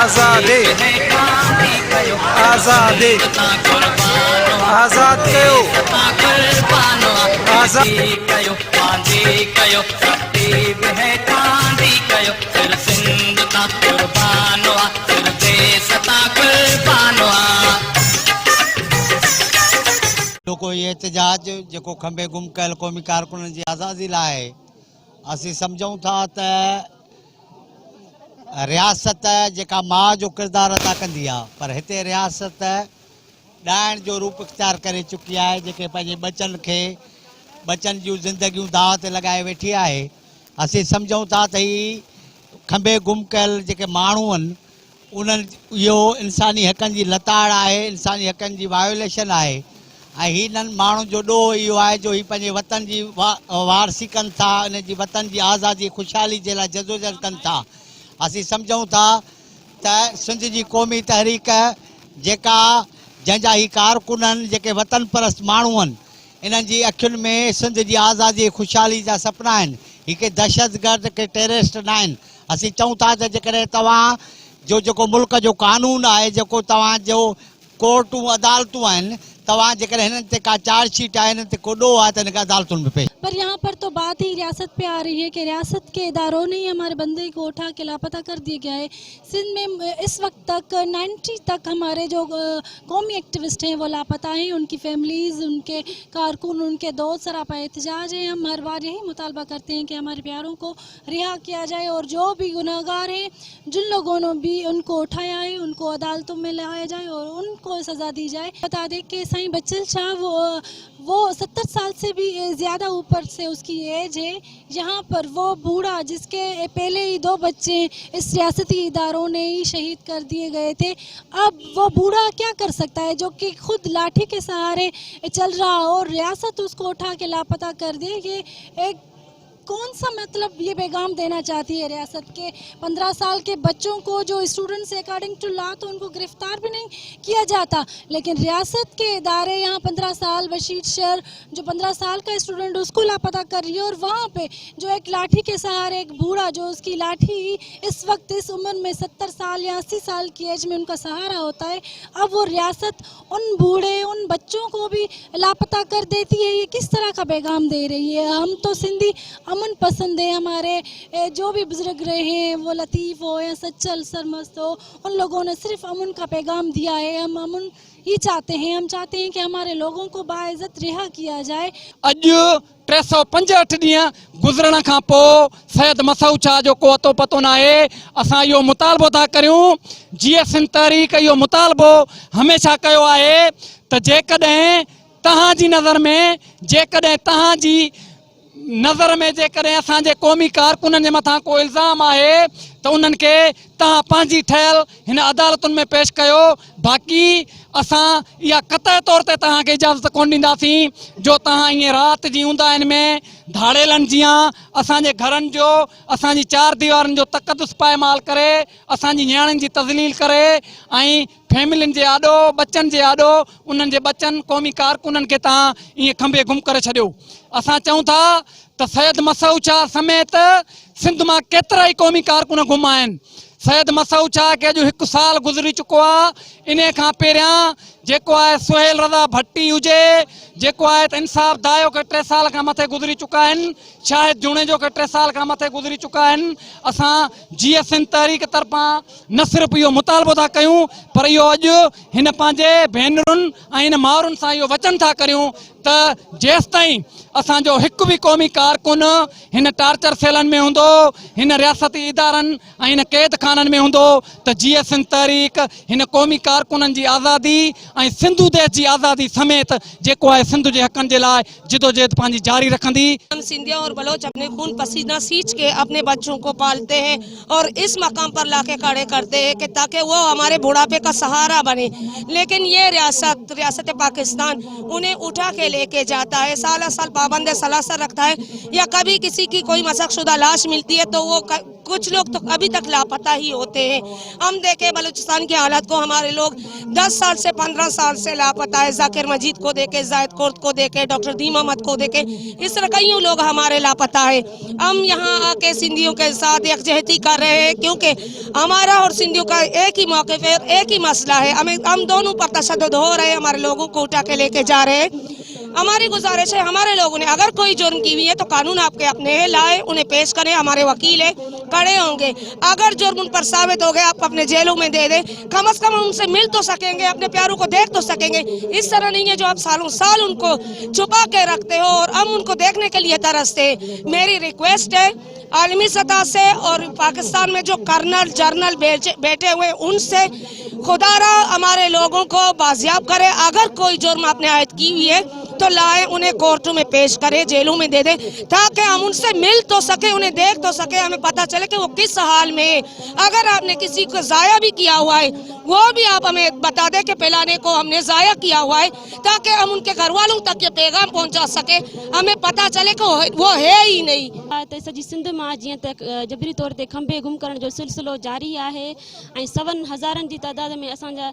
आज़ादी आज़ादी आज़ाद कयो आज़ादी कयो पांजी कयो तकलीफ है कांदी कयो फिर सिंध ता कुर्बान हुआ फिर देश ता कुर्बान हुआ को ये एहतजाज जो खंबे गुम कल क़ौमी कारकुननि जी आज़ादी लाइ असीं सम्झूं था त रियासत जेका माउ जो किरदारु अदा कंदी आहे पर हिते रियासत ॾाइण जो रूप इख्तियार करे चुकी आहे जेके पंहिंजे बचनि जूं ज़िंदगियूं दाव ते लॻाए वेठी आहे। असीं सम्झूं था त ही खंबे गुम कयल जेके माण्हू आहिनि उन्हनि इहो इंसानी हक़नि जी लताड़ आहे, इंसानी हक़नि जी वायोलेशन आहे ऐं हिननि माण्हुनि जो ॾोह इहो आहे जो ही पंहिंजे वतन जी वारसी कनि था, इन जी वतन जी आज़ादी ख़ुशहाली जे लाइ जदोजहद कनि था। असीं सम्झूं था त सिंध जी क़ौमी तहरीक जेका जंहिंजा ही कारकुन आहिनि जेके वतन परस्त माण्हू आहिनि इन्हनि जी अखियुनि में सिंध जी आज़ादी ख़ुशहाली जा सपना आहिनि, ही के दहशतगर्द के टेररिस्ट न आहिनि। असीं चऊं था त जेकॾहिं तव्हां जो जेको मुल्क जो कानून आहे जेको तव्हांजो कोर्टूं अदालतूं आहिनि तव्हां जेकॾहिं हिननि ते का चार्जशीट आहे हिननि ते को ॾोह आहे त हिन खे अदालतुनि में पेश। पर यहाँ पर तो बात ही रियासत पे आ रही है कि रियासत के इदारों ने ही हमारे बंदे को उठा के लापता कर दिया गया है। सिंध में इस वक्त तक 90 तक हमारे जो कौमी एक्टिविस्ट हैं वो लापता हैं, उनकी फैमिलीज़, उनके कारकुन, उनके दोस्त सरापा एहतजाज हैं। हम हर बार यही मुतालबा करते हैं कि हमारे प्यारों को रिहा किया जाए और जो भी गुनहगार हैं जिन लोगों ने भी उनको उठाया है उनको अदालतों में लाया जाए और उनको सज़ा दी जाए। बता दें कि साईं बच्चल शाह वो 70 साल से भी ज़्यादा ऊपर से उसकी एज है। यहाँ पर वो बूढ़ा जिसके पहले ही 2 बच्चे इस रियासती इदारों ने ही शहीद कर दिए गए थे, अब वो बूढ़ा क्या कर सकता है जो कि खुद लाठी के सहारे चल रहा और रियासत उसको उठा के लापता कर दे। ये एक कौन सा मतलब ये पैगाम देना चाहती है रियासत के 15 साल के बच्चों को जो स्टूडेंट्स अकॉर्डिंग टू लॉ तो उनको गिरफ्तार भी नहीं किया जाता, लेकिन रियासत के इदारे यहाँ 15 साल बशीर शर जो 15 साल का स्टूडेंट उसको लापता कर रही है और वहाँ पे जो एक लाठी के सहारे एक बूढ़ा जो उसकी लाठी इस वक्त इस उम्र में 70 साल या 80 साल की एज में उनका सहारा होता है, अब वो रियासत उन बूढ़े उन बच्चों को भी लापता कर देती है। ये किस तरह का पैगाम दे रही है? हम तो सिंधी अमन पसंद है, हमारे जो भी बुजुर्ग रहे हैं वो लतीफ़ हो या सच्चल सरमस्त हो उन लोगों ने सिर्फ अमन का पैगाम दिया है। हम अमन ही चाहते हैं, हम चाहते हैं कि हमारे लोगों को बाइज़्ज़त रिहा किया जाए। अज 365 ॾींहं गुज़रण खां पोइ सैयद मसूद शाह जो को अतो पतो न आहे। असां इहो मुतालबो था करियूं, जीअं सिंध तहरीक इहो मुतालबो हमेशह कयो आहे त जेकॾहिं तव्हांजी नज़र में जेकॾहिं असांजे क़ौमी कारकुननि जे मथां को इल्ज़ाम आहे त उन्हनि खे तव्हां पंहिंजी ठहियल हिन अदालतुनि में पेश कयो। बाक़ी असां इहा क़तई तौर ते तव्हांखे इजाज़त कोन ॾींदासीं जो तव्हां ईअं राति जी ऊंदाहिनि में धाड़ेलनि जीअं असांजे घरनि जो असांजी 4 दीवारनि जो तक़दुस पाएमाल करे असांजी नियाणियुनि जी तज़लील करे ऐं फैमिलियुनि जे आॾो बचनि जे आॾो उन्हनि जे बचनि क़ौमी कारकुननि खे तव्हां ईअं खंबे गुम करे छॾियो। असां चऊं था त सैयद मसूद शाह समेत सिंध मां केतिरा ई क़ौमी कारकुन गुम आहिनि। सैयद मसूद शाह खे अॼु 1 साल गुज़री चुको आहे। इन खां पहिरियां जेको आहे सुहेल रज़ा भट्टी हुजे, जेको आहे त इंसाफ़ दायो के 3 साल खां मथे गुज़री चुका आहिनि, शाहिद जुणेजो के 3 साल खां मथे गुज़री चुका आहिनि। असां जीअं सिंध तहरीक तरफ़ां न सिर्फ़ु इहो मुतालबो था कयूं पर इहो अॼु हिन पंहिंजे भेनरुनि ऐं हिन माउरुनि सां इहो वचन था करियूं त जेसि ताईं असांजो हिकु बि क़ौमी कारकुन हिन टार्चर सेलनि में हूंदो, हिन रियासती इदारनि ऐं हिन क़ैद खाननि में हूंदो त जीअं सिंध तहरीक हिन क़ौमी कारकुननि जी आज़ादी ऐं सिंधु देश जी आज़ादी समेत जेको आहे सिंध जे हक़नि जे लाइ जिदोजहद पंहिंजी जारी रखंदी। हम सिंधिया और बलोच अपने खून पसीना सींच के अपने बच्चों को पालते हैं और इस मकाम पर लाके खड़े करते हैं कि ताकि वो हमारे बुढ़ापे का सहारा बने, लेकिन ये रियासत पाकिस्तान उन्हें उठा के लेके जाता है, साल साल पाबंद सलासर रखता है या कभी किसी की कोई मशक़शुदा लाश मिलती है तो वो कुछ लोग तो अभी तक लापता ही होते हैं। हम देखे बलूचिस्तान की हालत को, हमारे लोग 10 साल से 15 साल से लापता है। जाकिर मजीद को देखे, जायद कोर्ट को देखे, डॉक्टर दी मोहम्मद को देखे, इस तरह कई लोग हमारे लापता है। हम यहाँ आके सिंधियों के साथ यकजहती कर रहे हैं, क्योंकि हमारा और सिंधियों का एक ही मौक़िफ़ है, एक ही मसला है। हम दोनों पर तशद्दुद हो रहे हैं, हमारे लोगों को उठा के लेके जा रहे हैं। हमारी गुजारिश है, हमारे लोगों ने अगर कोई जुर्म की हुई है तो कानून आपके अपने है, लाए, उन्हें पेश करें, हमारे वकील है, खड़े होंगे। अगर जुर्म उन पर साबित हो गया, आप अपने जेलों में दे दें, कम से कम उनसे मिल तो सकेंगे, अपने प्यारों को देख तो सकेंगे। इस तरह नहीं है जो आप सालों साल उनको छुपा के रखते हो और हम उनको देखने के लिए तरसते। मेरी रिक्वेस्ट है आलमी सतह से और पाकिस्तान में जो कर्नल जर्नल बैठे हुए उनसे, खुदारा हमारे लोगों को बाजियाब करे। अगर कोई जुर्म आपने आयद की हुई है तो लाए, उन्हें कोर्टों में पेश करे, जेलों में दे दे, ताकि हम उनसे मिल तो सके, उन्हें देख तो सके, हमें पता चले कि वो किस हाल में है। अगर आपने किसी को ज़ाया भी किया हुआ है वो भी आप हमें बता दें कि पिलाने को हमने ज़ाया किया हुआ है, ताकि हम उनके घर वालों तक ये पैगाम पहुंचा सके, हमें पता चले कि वो है ही नहीं। त सॼी सिंध मां जीअं त जबरी तौर ते खंबे गुम करण जो सिलसिलो जारी आहे ऐं सवनि हज़ारनि जी तइदाद में असांजा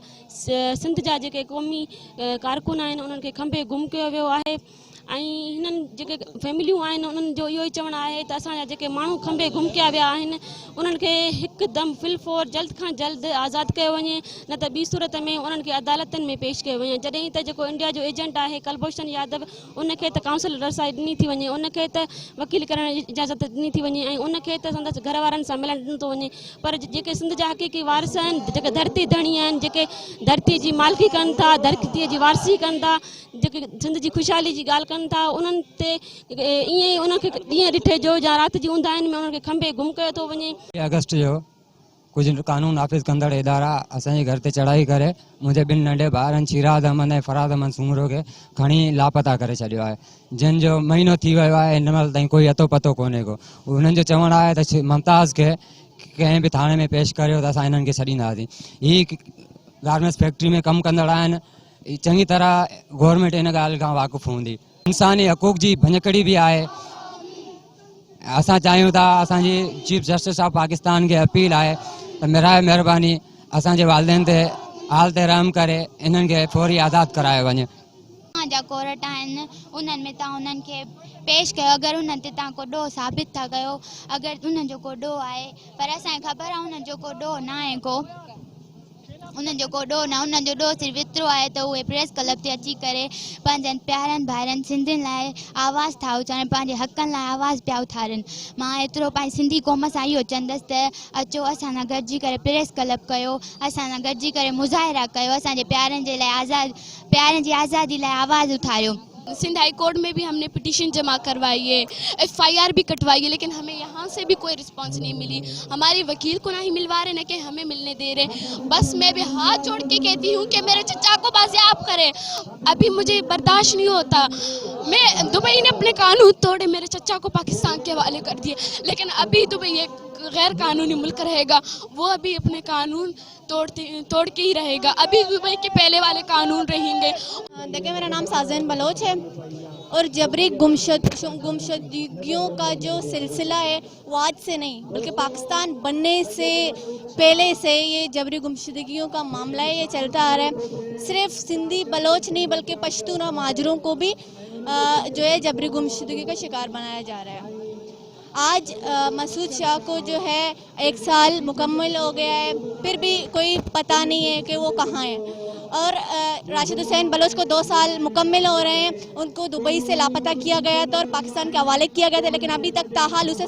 सिंध जा जेके क़ौमी कारकुन आहिनि उन्हनि खे खंबे गुम कयो वियो आहे। ऐं हिननि जेके फैमिलियूं आहिनि उन्हनि जो इहो ई चवणु आहे त असांजा जेके माण्हू खंबे गुम कया विया आहिनि उन्हनि खे हिकदमि फिलफोर जल्द खां जल्द आज़ादु कयो वञे, न त ॿी सूरत में उन्हनि खे अदालतनि में पेश कयो वञे। जॾहिं त जेको इंडिया जो एजेंट आहे कुलभूषण यादव, उनखे त काउंसिल रसाई ॾिनी थी वञे, उनखे त वकील करण जी इजाज़त ॾिनी थी वञे ऐं उनखे त संदसि घर वारनि सां मिलणु ॾिनो थो वञे। पर जेके सिंध जा हक़ीक़ी वारिस आहिनि, जेके धरती धणी आहिनि, जेके धरती जी मालिकी कनि था, धरतीअ जी वारसी कनि था, जेके सिंध जी ख़ुशहाली जी ॻाल्हि कनि था, उन्हनि ते ईअं ई उन्हनि खे ॾींहं ॾिठे जो या राति जी ऊंदाहिनि में उन्हनि खे खंबे गुम कयो थो वञे। अगस्त जो कुछ कानून नाफ़िज़ कंदड़ इदारा असांजे घर ते चढ़ाई करे मुंहिंजे ॿिनि नंढे ॿारनि शिराद अहमद ऐं फराद अहमद सूमरो खे खणी लापता करे छॾियो आहे, जिन जो महीनो थी वियो आहे, हिन महिल ताईं कोई अतो पतो कोन्हे को। उन्हनि जो चवणु आहे त मुमताज़ खे कंहिं बि थाणे में पेश करियो त असां हिननि खे छॾींदासीं। हीअ गार्मेंट्स फैक्ट्री में कमु कंदड़ आहिनि, चङी तरह गवर्नमेंट इन ॻाल्हि खां वाक़ुफ़ु हूंदी। इंसानी हक़ूक़ जी भञकड़ी बि आहे। असां चाहियूं था, असांजी चीफ जस्टिस ऑफ पाकिस्तान खे अपील आहे त मेराए महिरबानी असांजे वालदेन ते हाल ते रहम करे इन्हनि खे फौरी आज़ादु करायो वञे। जा कोर्ट आहिनि उन्हनि में तव्हां उन्हनि खे पेश कयो, अगरि उन्हनि ते तव्हां को ॾोह साबित था कयो, अगरि उन्हनि जो को ॾोह आहे, पर असांखे ख़बर आहे उन्हनि जो को ॾोह न आहे, उन्हनि जो को ॾोह न, उन्हनि जो ॾोह सिर्फ़ु एतिरो आहे त उहे प्रेस क्लब ते अची करे पंहिंजनि प्यारनि भाइरनि सिंधियुनि लाइ आवाज़ था उथारनि, पंहिंजे हक़नि लाइ आवाज़ पिया उथारनि। मां एतिरो पंहिंजी सिंधी क़ौम सां इहो चवंदसि त अचो असां सां गॾिजी करे प्रेस क्लब कयो, असां सां गॾिजी करे मुज़ाहिरा कयो, असांजे प्यारनि जे लाइ प्यारनि जी आज़ादी लाइ आवाज़ उथारियो। सिंध हाई कोर्ट में भी हमने पिटीशन जमा करवाई है, FIR भी कटवाई है, लेकिन हमें यहाँ से भी कोई रिस्पांस नहीं मिली। हमारे वकील को ना ही मिलवा रहे, ना कि हमें मिलने दे रहे। बस मैं भी हाथ जोड़ के कहती हूँ कि मेरे चचा को बाजियाब करें, अभी मुझे बर्दाश्त नहीं होता। मैं दुबई ने अपने कानून तोड़े, मेरे चचा को पाकिस्तान के हवाले कर दिए, लेकिन अभी दुबई एक गैर कानूनी मुल्क रहेगा, वो अभी अपने कानून तोड़ के ही रहेगा, अभी दुबई के पहले वाले कानून रहेंगे। देखिए, मेरा नाम साज़न बलोच है और जबरी गुमशुदगियों का जो सिलसिला है वो आज से नहीं बल्कि पाकिस्तान बनने से पहले से ये जबरी गुमशुदगियों का मामला है, ये चलता आ रहा है। सिर्फ सिंधी बलोच नहीं बल्कि पश्तून और माजरों को भी जो है जबरी गुमशुदगी का शिकार बनाया जा रहा है। आज मसूद शाह को जो है 1 साल मुकम्मल हो गया है, फिर भी कोई पता नहीं है कि वो कहाँ है। और राशिद हुसैन बलोच को 2 साल मुकम्मल हो रहे हैं, उनको दुबई से लापता किया गया था और पाकिस्तान के हवाले किया गया था, लेकिन अभी तक ताहाल उसे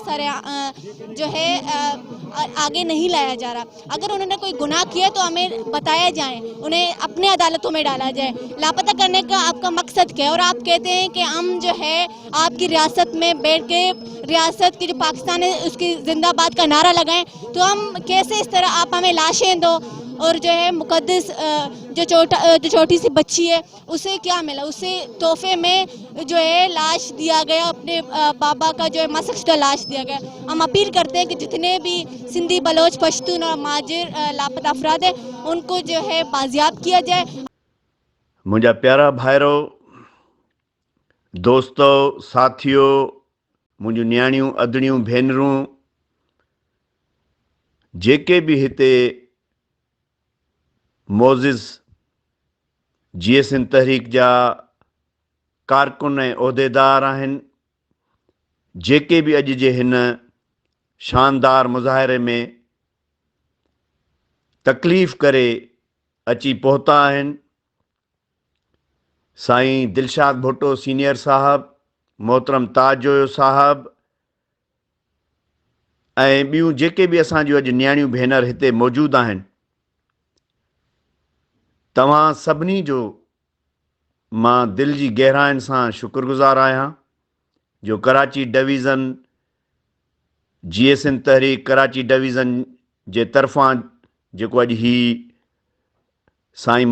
जो है आगे नहीं लाया जा रहा। अगर उन्होंने कोई गुनाह किया तो हमें बताया जाए, उन्हें अपने अदालतों में डाला जाए। लापता करने का आपका मकसद क्या है? और आप कहते हैं कि हम जो है आपकी रियासत में बैठ के रियासत की जो पाकिस्तान है उसकी जिंदाबाद का नारा लगाएं, तो हम कैसे इस तरह आप हमें लाशें दो और जो है मुकद्दस जो छोटी सी बच्ची है उसे क्या मिला? उसे तोहफे में जो है लाश दिया गया, अपने बाबा का जो है मशक़शुदा लाश दिया गया। हम अपील करते हैं कि जितने भी सिंधी बलोच पश्तून और माजिर लापता अफराद हैं उनको जो है बाजियाब किया जाए। मुझा प्यारा भाइरो, दोस्तों, साथियों, मुझियूं न्याणियूं अदड़ियूं भेनरूं, जेके बि हिते मोज़िज़ GSN तहरीक जा कारकुन ऐं उहिदेदार आहिनि, जेके बि अॼु जे हिन शानदार मुज़ाहिरे में तकलीफ़ करे अची पहुता आहिनि, साईं दिलशाद भुट्टो सीनियर साहब, मोहतरम ताजोयो साहब ऐं ॿियूं जेके बि असांजूं अॼु न्याणियूं भेनर हिते मौजूदु आहिनि, तव्हां सभिनी जो मां दिलि जी गहराइनि सां शुक्रगुज़ार आहियां जो कराची डिवीज़न GSN तहरीक कराची डिवीज़न जे तरफ़ां जेको अॼु ही साईं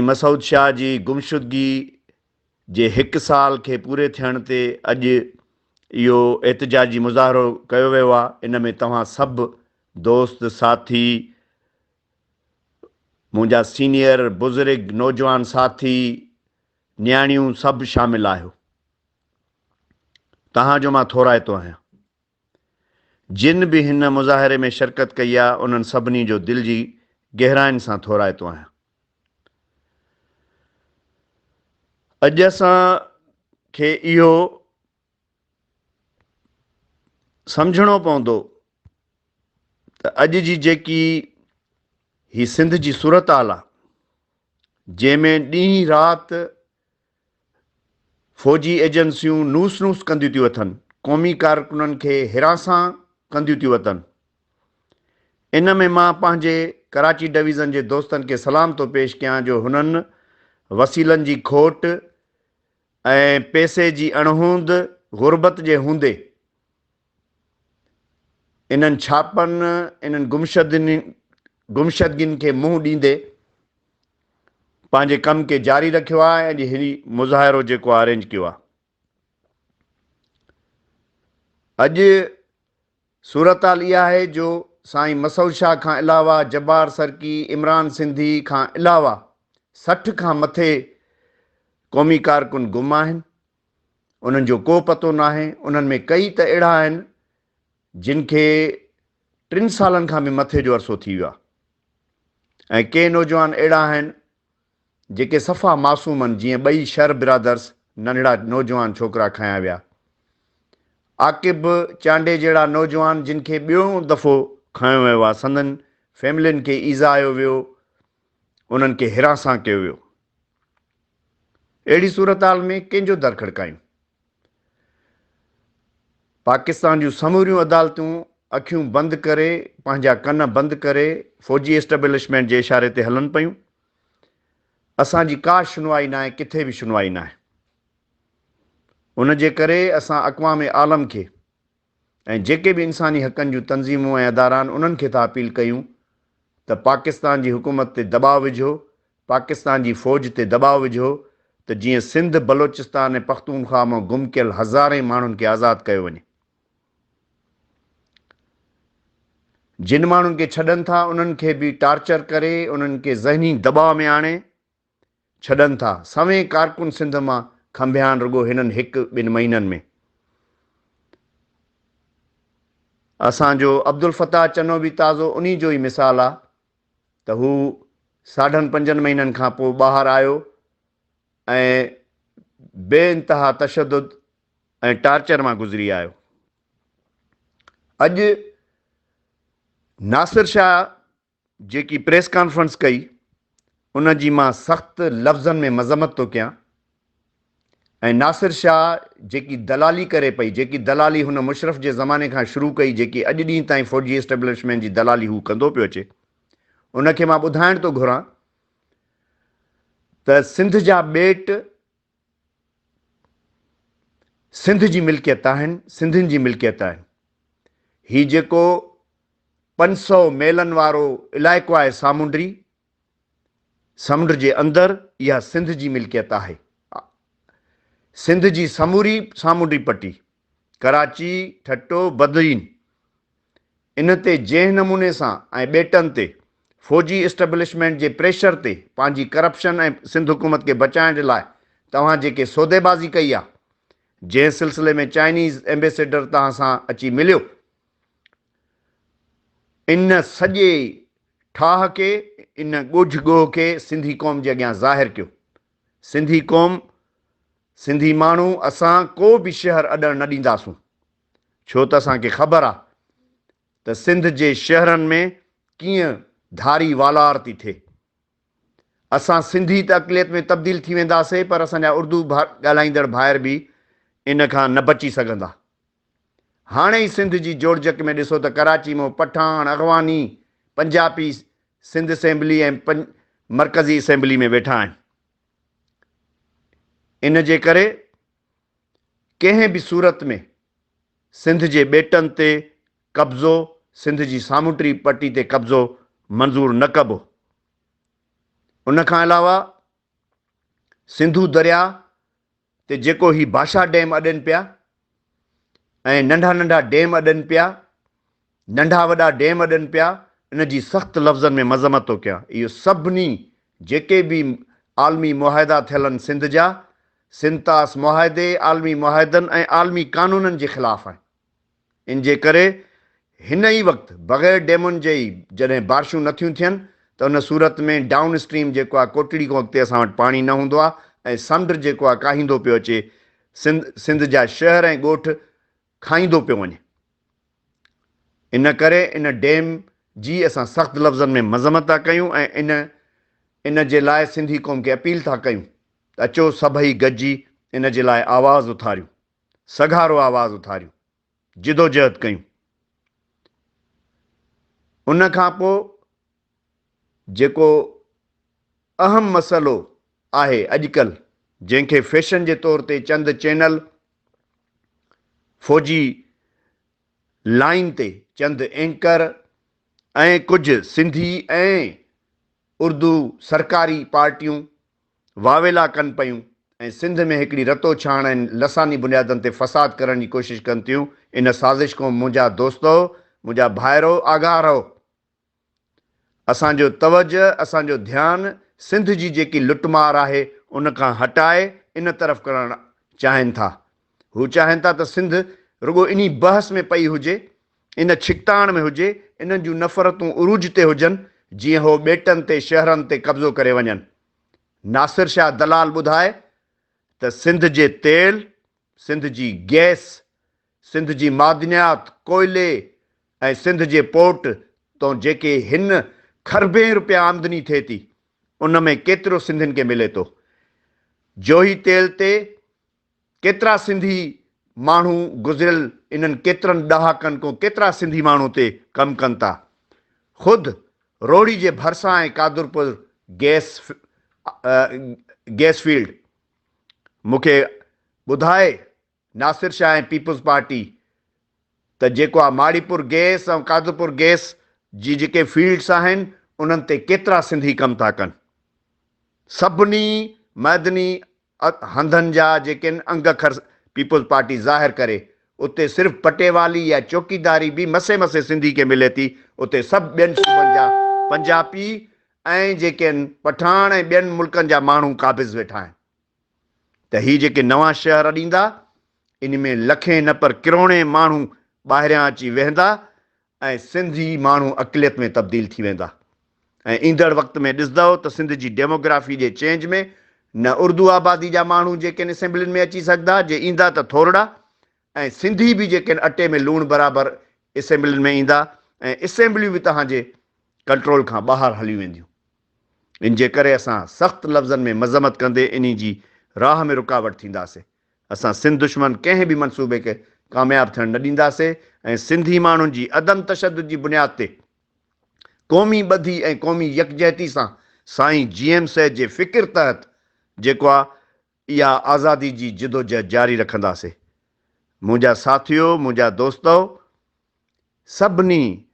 मसूद शाह जी गुमशुदगी जे 1 साल खे पूरे थियण ते अॼु इहो एहतिजाजी मुज़ाहिरो कयो वियो आहे। इन में तव्हां सभु दोस्त साथी, मुंहिंजा सीनियर बुज़ुर्ग नौजवान साथी, न्याणियूं सभु शामिल आहियो। तव्हांजो मां थोराइतो आहियां। जिन बि हिन मुज़ाहिरे में शिरकत कई आहे उन्हनि सभिनी जो दिलि जी गहराइनि सां थोराइतो आहियां। अॼु असांखे इहो सम्झणो पवंदो त अॼु जी जेकी ही सिंध जी सूरत हाल आहे, जंहिंमें ॾींहुं राति फ़ौजी एजेंसियूं नूस नूस कंदियूं थियूं अथनि, क़ौमी कारकुननि खे हिरासां कंदियूं थियूं अथनि, इन में मां पंहिंजे कराची डिवीज़न जे दोस्तनि खे सलाम थो पेश कयां जो हुननि वसीलनि जी खोट ऐं पैसे जी अणहूंद गुरबत जे हूंदे इन्हनि छापनि, इन्हनि गुमशदगियुनि खे मुंहुं ॾींदे पंहिंजे कम खे जारी रखियो आहे ऐं हिन मुज़ाहिरो जेको आहे अरेंज कयो आहे। अॼु सूरत हाल इहा आहे जो साईं मसूद शाह खां अलावा जब्बार सरकी, इमरान सिंधी खां अलावा 60 खां मथे क़ौमी कारकुन गुम आहिनि, उन्हनि जो को पतो न आहे। उन्हनि में कई त अहिड़ा आहिनि जिन खे 3 सालनि खां बि मथे जो अरसो थी वियो आहे ऐं के नौजवान अहिड़ा आहिनि जेके सफ़ा मासूम आहिनि, जीअं 2 शर बिरादर्स नंढड़ा नौजवान छोकिरा खंया विया, आकिब चांडे जहिड़ा नौजवान जिन खे ॿियों दफ़ो खंयो वियो आहे, संदनि फैमिलियुनि खे ईज़ा आयो वियो, उन्हनि खे हिरासां कयो वियो। अहिड़ी सूरत हाल में कंहिंजो दर खड़कायूं? पाकिस्तान जूं समूरियूं अदालतूं अखियूं बंदि करे, पंहिंजा कन बंदि करे फ़ौजी एस्टेब्लिशमेंट जे इशारे ते हलनि पियूं। असांजी का सुनवाई न आहे, किथे बि सुनवाई न आहे। उन जे करे असां अक़वाम आलम खे ऐं जेके बि इंसानी हक़नि जूं तंज़ीमूं ऐं अदारा आहिनि उन्हनि खे था अपील कयूं त पाकिस्तान जी हुकूमत ते दबाव विझो, पाकिस्तान जी फ़ौज ते दबाव विझो त जीअं सिंध, बलोचिस्तान ऐं पख्तूनख्वा मां गुम कयल हज़ारे माण्हुनि खे आज़ादु कयो वञे। जिन माण्हुनि खे छॾनि था उन्हनि खे बि टार्चर करे, उन्हनि खे ज़हनी दबाव में आणे छॾनि था। सवें कारकुन सिंध मां खंभिया आहिनि रुॻो हिननि 1-2 महीननि में। असांजो अब्दुल फ़ताह चनो बि ताज़ो उन्ही जो ई मिसाल आहे त हू 5.5 महीननि खां पोइ ॿाहिरि आयो ऐं बेइंतहा तशद्दुद ऐं टार्चर मां गुज़री आयो। अॼु नासिर शाह जेकी प्रेस कॉन्फ्रेंस कई उन जी मां सख़्तु लफ़्ज़नि में मज़म्मत थो कयां ऐं नासिर शाह जेकी दलाली करे पई, जेकी दलाली हुन मुशरफ जे ज़माने खां शुरू कई, जेकी अॼु ॾींहुं ताईं फ़ौजी एस्टेब्लिशमेंट जी दलाली हू कंदो पियो अचे, उनखे मां ॿुधाइण थो घुरां त सिंध जा ॿेट सिंध जी मिल्कियत आहिनि, सिंधियुनि जी मिल्कियत आहिनि। हीउ जेको 500 मेलनि वारो इलाइक़ो आहे सामुंडी, समुंड जे अंदरि, इहा सिंध जी मिल्कियत आहे। सिंध जी समूरी सामुंडी पट्टी, कराची, ठट्टो, बदरीन, इन ते जंहिं नमूने सां ऐं ॿेटनि ते फ़ौजी एस्टेब्लिशमेंट जे प्रेशर ते पंहिंजी करप्शन ऐं सिंध हुकूमत खे बचाइण जे लाइ तव्हां जेके सौदेबाज़ी कई आहे, जंहिं सिलसिले में चाइनीज़ एम्बेसडर तव्हां सां अची मिलियो इन सॼे ठाह खे, इन ॻोझ ॻोह खे सिंधी क़ौम जे अॻियां ज़ाहिर कयो। सिंधी क़ौम, सिंधी माण्हू, असां को बि शहर अॾण न ॾींदासूं, छो त असांखे ख़बर आहे त सिंध जे शहरनि में कीअं धारी वालार थी थिए। असां सिंधी त अक़लियत में तब्दील थी वेंदासीं, पर असांजा उर्दू ॻाल्हाईंदड़ भाइर बि इन खां न बची सघंदा। हाणे ई सिंध जी जोड़जक में ॾिसो त कराची में पठान, अगवानी, पंजाबी सिंध असेंबली ऐं मरकज़ी असेंबली में वेठा आहिनि। इन जे करे कंहिं बि सूरत में सिंध जे ॿेटनि ते कब्ज़ो, सिंध जी सामूंडी पटी ते कब्ज़ो मंज़ूर न कबो। उन खां अलावा सिंधू दरिया ते जेको ही भाषा डैम अॾनि पिया ऐं नंढा नंढा डैम अॾनि पिया, नंढा वॾा डैम अॾनि पिया, इन जी सख़्तु लफ़्ज़नि में मज़म्मत थो कयां। इहो सभिनी जेके बि आलमी मुआहिदा थियल आहिनि सिंध जा, सिंतास मुआहिदे, आलमी मुआहिदनि ऐं आलमी क़ानूननि जे ख़िलाफ़ आहे। इन जे करे हिन ई वक़्तु बग़ैर डैमुनि जे ई जॾहिं बारिशूं नथियूं थियनि त उन सूरत में डाउन स्ट्रीम जेको आहे कोटड़ी खां अॻिते असां वटि पाणी न हूंदो आहे ऐं समुंड जेको आहे काहींदो पियो अचे, सिंध जा शहर ऐं ॻोठ खाईंदो पियो वञे। इन करे इन डैम जी असां सख़्तु लफ़्ज़नि में मज़म्मत था कयूं ऐं इन जे लाइ सिंधी क़ौम खे अपील था कयूं त अचो सभई गॾिजी इन जे लाइ आवाज़ु उथारियूं, सघारो आवाज़ु उथारियूं, जिदोजहद कयूं। उन खां पोइ जेको अहम मसइलो आहे अॼुकल्ह, जंहिंखे फैशन जे तौर ते चंद चैनल, फौजी लाइन ते चंद एंकर ऐं कुझु सिंधी ऐं उर्दू सरकारी पार्टियूं वावेला कनि पियूं ऐं सिंध में हिकिड़ी रतो छाण ऐं लसानी बुनियादनि ते फ़साद करण जी कोशिशि कनि थियूं। इन साज़िश खां मुंहिंजा दोस्तो, मुंहिंजा भाइरो आगाह रहो। असांजो तवजह, असांजो ध्यानु सिंध जी जेकी लुटमार आहे उन खां हटाए इन तरफ़ करणु चाहिनि था। हू चाहिनि था त सिंध रुॻो इन बहस में पई हुजे, इन छिकताण में हुजे, इन्हनि जूं नफ़रतूं उरूज ते हुजनि, जीअं हो ॿेटनि ते शहरनि ते कब्ज़ो करे वञनि। नासिर शाह दलाल ॿुधाए त सिंध जे तेल, सिंध जी गैस, सिंध जी मादनियात, कोयले ऐं सिंध जे पोर्ट तो जेके हिन खरबें रुपया आमदनी थिए थी, उन में केतिरो सिंधियुनि खे मिले थो। जोही तेल ते केतिरा सिंधी माण्हू गुज़िरियल इन्हनि केतिरनि ॾहाकनि खां केतिरा सिंधी माण्हू ते कमु कनि था। ख़ुदि रोहड़ी जे भरिसां ऐं कादुरपुर गैस फील्ड मूंखे ॿुधाए नासिर शाह ऐं पीपुल्स पार्टी त जेको आहे माड़ीपुर गैस ऐं कादुरपुर गैस जी जेके फील्ड्स आहिनि उन्हनि ते केतिरा सिंधी कमु था कनि। सभिनी मैदनी हंधनि जा जेके अंग अखर पीपुल्स पार्टी ज़ाहिर करे, उते सिर्फ़ु पटेवाली या चौकीदारी बि मसे मसे सिंधी खे मिले थी। उते सभु ॿियनि सूबनि जा पंजाबी ऐं जेके आहिनि पठान ऐं ॿियनि मुल्कनि जा माण्हू क़ाबिज़ वेठा आहिनि। त हीअ जेके नवां शहर ॾींदा, इन में लखें न पर किरोड़े माण्हू ॿाहिरियां अची वेहंदा ऐं सिंधी माण्हू अक़लियत में तब्दील थी वेंदा। ऐं ईंदड़ वक़्त में ॾिसंदव त सिंध जी डेमोग्राफी जे चेंज में न उर्दू आबादी जा माण्हू जेके आहिनि असेंबलियुनि में अची सघंदा, जे ईंदा त थोरा, ऐं सिंधी बि जेके आहिनि अटे में लूणु बराबरि असेंबलियुनि में ईंदा ऐं असेंबलियूं बि तव्हांजे कंट्रोल खां ॿाहिरि हली वेंदियूं। इन जे करे असां सख़्तु लफ़्ज़नि में मज़म्मत कंदे इन जी राह में रुकावट थींदासीं। असां सिंध दुश्मन कंहिं बि मनसूबे खे कामयाबु थियणु न ॾींदासीं ऐं सिंधी माण्हुनि जी अदम तशदुद जी बुनियाद ते क़ौमी ॿधी ऐं क़ौमी यकजहती सां साईं GM साहिब जे फ़िक्र तहत जेको आहे इहा आज़ादी जी जिदोजहद जारी रखंदासीं। मुंहिंजा साथियो, मुंहिंजा दोस्तो, सभिनी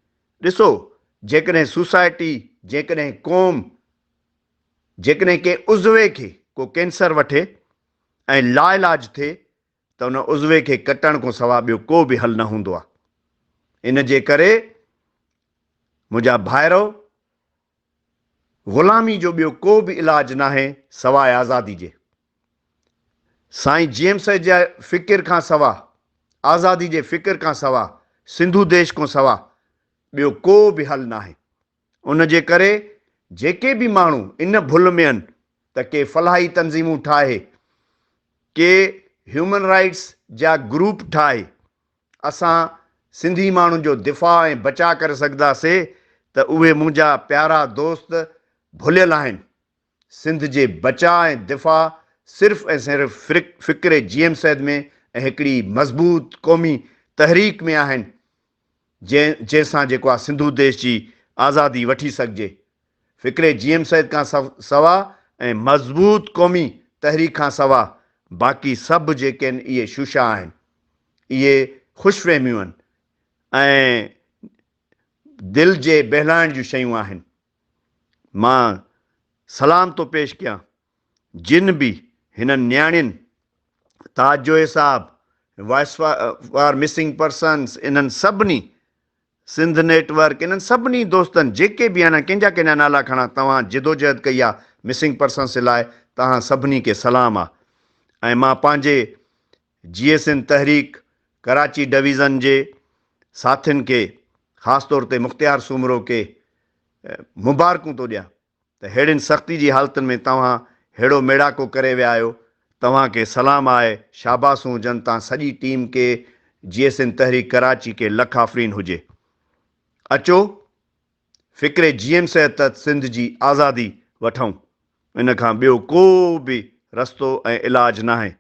ॾिसो, जेकॾहिं सोसाइटी, जेकॾहिं क़ौम, जेकॾहिं के उज़वे खे को कैंसर वठे ऐं लाइलाज थिए त उन उज़वे खे कटण खां सवाइ ॿियो को बि हल न हूंदो आहे। इन जे करे मुंहिंजा भाइरो, ग़ुलामी जो ॿियो को बि इलाज न आहे सवाइ आज़ादी जे। साईं GM साहिब जा फ़िक्र खां सवाइ, आज़ादी जे फ़िक्र खां सवाइ, सिंधू देश खां सवाइ ॿियो को बि हल न आहे। उन जे करे जेके बि माण्हू इन भुल में आहिनि त के फलाही तंज़ीमूं ठाहे, के ह्यूमन राइट्स जा ग्रुप ठाहे असां सिंधी माण्हुनि जो दिफ़ा ऐं बचा करे सघंदासीं, त उहे मुंहिंजा प्यारा दोस्त भुलियल आहिनि। सिंध जे बचा ऐं दिफ़ा सिर्फ़ु ऐं सिर्फ़ु फ़िक्रे GM सैद में ऐं हिकिड़ी मज़बूत क़ौमी तहरीक में आहिनि, जंहिंसां जेको आहे सिंधु देश जी आज़ादी वठी सघिजे। फ़िक्रे GM सैद खां सवा ऐं मज़बूत क़ौमी तहरीक खां सवा बाक़ी सभु जेके आहिनि इहे शुशा आहिनि, इहे ख़ुशफ़हमियूं आहिनि ऐं दिलि जे बहलाइण जूं शयूं आहिनि। मां सलाम थो पेश कयां जिन बि हिननि न्याणियुनि, ताजोए साहब, वॉइस फॉर मिसिंग पर्सन्स, इन्हनि सभिनी सिंध नेटवर्क, इन्हनि सभिनी दोस्तनि जेके बि आहिनि, कंहिंजा नाला खणा, तव्हां जिदोजहद कई आहे मिसिंग पर्सन्स लाइ, तव्हां सभिनी खे सलाम आहे। ऐं मां पंहिंजे GSN तहरीक कराची डिवीज़न जे साथियुनि खे, ख़ासि तौर ते मुख़्तियार सूमरो खे मुबारकूं थो ॾियां त अहिड़ियुनि सख़्ती जी हालतुनि में तव्हां अहिड़ो मेड़ाको करे विया आहियो। तव्हांखे सलाम आहे, शाबासूं हुजनि। तव्हां सॼी टीम खे, GSN तहरीक कराची खे लख आफ़रीन हुजे। अचो फ़िक्रे GM सैद तहत सिंध जी आज़ादी वठूं, इन खां ॿियो को बि रस्तो ऐं इलाजु न आहे।